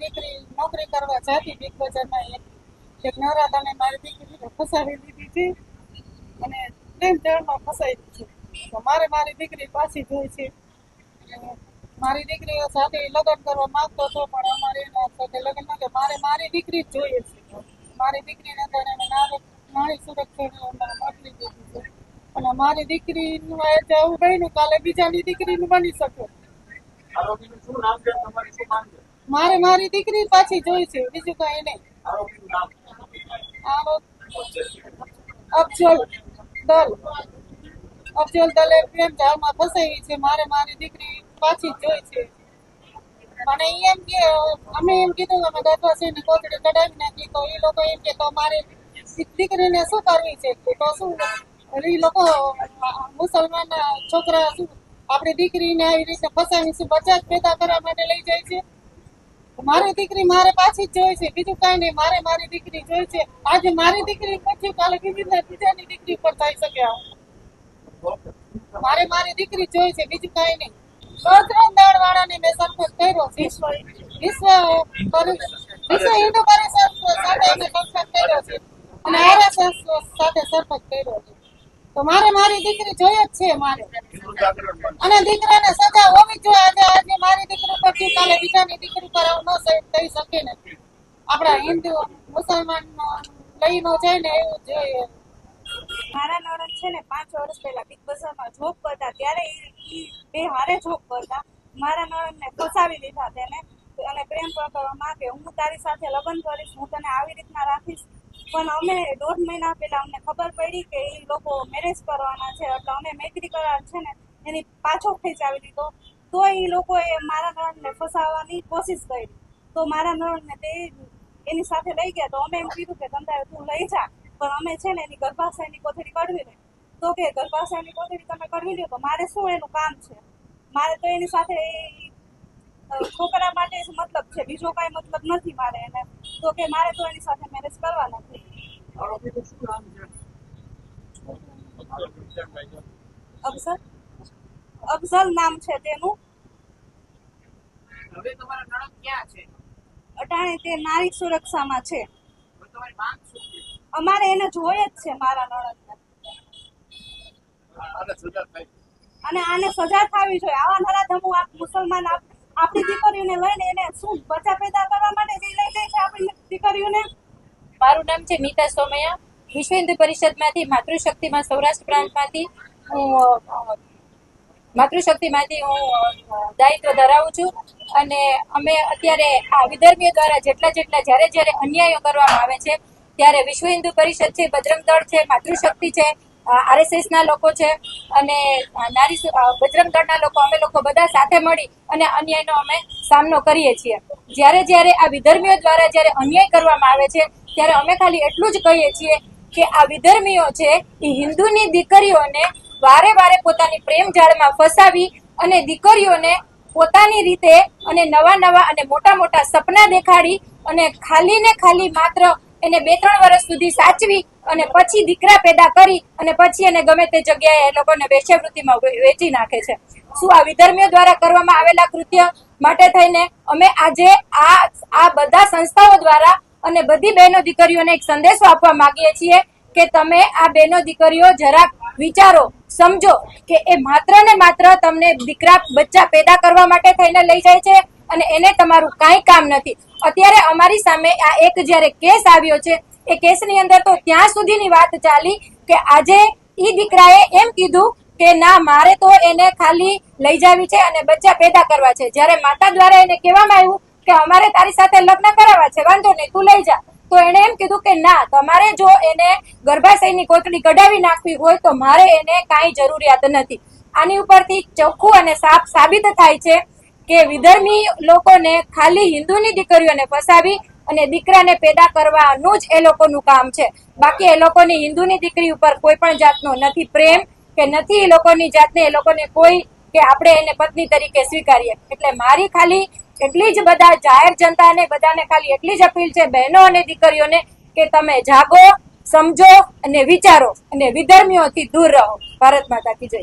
દીકરી નોકરી કરવા જતી બિગ બજારમાં એક નવરાત્રાને મારી દીકરીને ફસાવી દીધી છે અને પ્રેમ જળમાં ફસાઈ છે. તો મારી દીકરી પાછી જોઈ છે. મારી દીકરીઓ સાથે લગ્ન કરવા માંગતો હતો પણ અમારે એના સાથે લગ્ન ન થયા. મારી દીકરી જ જોઈએ છે. મારી દીકરીને કારણે નારી સુરક્ષા મોકલી દીધી છે અને મારી દીકરીનું જવું બન્યું કાલે બીજાની દીકરીનું બની શકે. મારી દીકરી પાછી જોઈ છે, બીજું કઈ નહીં. અફજલ દલે પ્રેમ જાળમાં ફસાવી છે. મારી દીકરી પાછી જોઈ છે અને એમ કે અમે એમ કીધું અમે ગર્ભાશયની કોથળી કઢાવી નાખી. તો એ લોકો એમ કે તો મારી દીકરીને શું કરવી છે? તો શું એ લોકો મુસલમાન છોકરા શું આપણી દીકરીને આવી રીતે ફસાવી છે, બચ્ચા પેદા કરવા માટે લઈ જાય છે. મારી દીકરી મારે પાછી જ જોઈ છે, બીજું કઈ નહીં. મારી દીકરી જોઈ છે. આજે મારી દીકરી પછી કાલે બીજાની દીકરી પર થઈ શકે. મારી દીકરી જોઈ છે, બીજું કઈ નહીં. બજરંગ દળ વાળાને મેં સંપર્ક કર્યો છે. વિશ્વ હિન્દુ પરિષદ સાથે મેં સંપર્ક કર્યો છે અને RSS સાથે સંપર્ક કર્યો છે. તો મારી દીકરી જોઈ જ છે અને દીકરાને સજા હોવી જોઈએ. આજે મારી દીકરી પરથી કાલે બીજાની દીકરી પર આવું ન થઈ શકે ને. આપણા હિન્દુ મુસલમાન લઈ નો જાય ને એવું જોઈએ. મારા નણંદ છે ને 5 વર્ષ પહેલા બિગ બજારમાં જોબ કરતા, ત્યારે બે હારે જોબ કરતા. મારા નણંદને ફસાવી લીધા તેને અને પ્રેમ કરવા માંગે, હું તારી સાથે લગ્ન કરીશ, હું તને આવી રીતના રાખીશ. પણ અમે 1.5 મહિના પહેલા અમને ખબર પડી કે એ લોકો મેરેજ કરવાના છે, એટલે અમે મૈત્રી કરાર છે ને એની પાછો ખેંચાવી લીધો. તો એ લોકોએ મારા નણંદને ફસાવવાની કોશિશ કરી. તો મારા નણંદને તે એની સાથે લઈ ગયા. તો અમે એમ કીધું કે તંદારે તું લઈ જા, પણ અમે છે ને એની ગર્ભાશયની કોથળી કઢવી લે. તો કે ગર્ભાશયની કોથળી તમે કઢવી લો તો મારે શું એનું કામ છે? મારે તો એની સાથે છોકરા માટે જ મતલબ છે, બીજો કઈ મતલબ નથી મારે એને. તો કે મારે તો એની સાથે મેરેજ કરવા નથી. અફઝલ નામ છે તેનું. હવે તમારા નણંદ ક્યાં છે? અટાણે તે નારી સુરક્ષામાં છે. અમારે એને જોઈએ જ છે મારા નણંદને, અને આને સજા થવી જોઈએ. આવા નરાધમો મુસલમાન આપણી દીકરીઓને લઈને એને શું બચ્ચા પેદા કરવા માટે લઈ જાય છે આપણી દીકરીઓને. મારું નામ છે મીતા સોમૈયા. વિશ્વ હિન્દુ પરિષદમાંથી માતૃશક્તિમાં સૌરાષ્ટ્ર પ્રાંતમાંથી હું દાયિત્વ ધરાવું છું. અને અમે અત્યારે આ વિધર્મીઓ દ્વારા જ્યારે અન્યાયો કરવામાં આવે છે ત્યારે વિશ્વ હિન્દુ પરિષદ છે, બજરંગ દળ છે, માતૃશક્તિ છે, RSS ના લોકો છે અને બજરંગ દળના લોકો, અમે લોકો બધા સાથે મળી અને અન્યાયનો અમે સામનો કરીએ છીએ. જ્યારે આ વિધર્મીઓ દ્વારા જ્યારે અન્યાય કરવામાં આવે છે ત્યારે અમે ખાલી એટલું જ કહીએ છીએ કે આ વિધર્મીઓ છે એ હિન્દુની દીકરીઓને વારે પોતાની પ્રેમ જાળમાં ફસાવી અને દીકરીઓને પોતાની રીતે અને નવા અને મોટા સપના દેખાડી અને ખાલી માત્ર એને 2-3 વર્ષ સુધી સાચવી અને પછી દીકરા પેદા કરી અને પછી એને ગમે તે જગ્યાએ એ લોકોને વેશ્યાવૃત્તિમાં વેચી નાખે છે. શું આ વિધર્મીઓ દ્વારા કરવામાં આવેલા કૃત્ય માટે થઈને અમે આજે આ બધા સંસ્થાઓ દ્વારા અને બધી બહેનો દીકરીઓને એક સંદેશો આપવા માંગીએ છીએ કે તમે આ બહેનો દીકરીઓ જરાક વિચારો, સમજો કે એ માત્ર ને માત્ર તમને દીકરા બચ્ચા પેદા કરવા માટે થઈને લઈ જાય છે અને એને તમારું કાંઈ કામ નથી. અત્યારે અમારી સામે આ એક જ્યારે કેસ આવ્યો છે, એ કેસની અંદર તો ત્યાં સુધીની વાત ચાલી કે આજે ઈ દીકરાએ એમ કીધું કે ના, મારે તો એને ખાલી લઈ જાવી છે અને બચ્ચા પેદા કરવા છે. જ્યારે માતા દ્વારા એને કહેવામાં આવ્યું કે અમારે તારી સાથે લગ્ન કરાવવા છે, વાંધો નહીં તું લઈ જા, તો એને એમ કીધું કે ના, તમારે જો એને ગર્ભાશયની કોથળી કઢાવી નાખવી હોય તો મારે એને કાંઈ જરૂરિયાત નથી. આની ઉપરથી ચોખ્ખું અને સાફ સાબિત થાય છે કે વિધર્મી લોકોને ખાલી હિન્દુની દીકરીઓને ફસાવી અને દીકરાને પેદા કરવાનું જ એ લોકોનું કામ છે. બાકી એ લોકોની હિન્દુની દીકરી ઉપર કોઈ પણ જાતનો નથી પ્રેમ કે નથી એ લોકોની જાતને એ લોકોને કોઈ કે આપણે એને પત્ની તરીકે સ્વીકારીએ. એટલે મારી ખાલી એટલી જ બધા જાહેર જનતાને બધાને ખાલી એટલી જ અપીલ છે, બહેનો અને દીકરીઓને, કે તમે જાગો, સમજો અને વિચારો અને વિધર્મીઓથી દૂર રહો. ભારત માતા કી જય.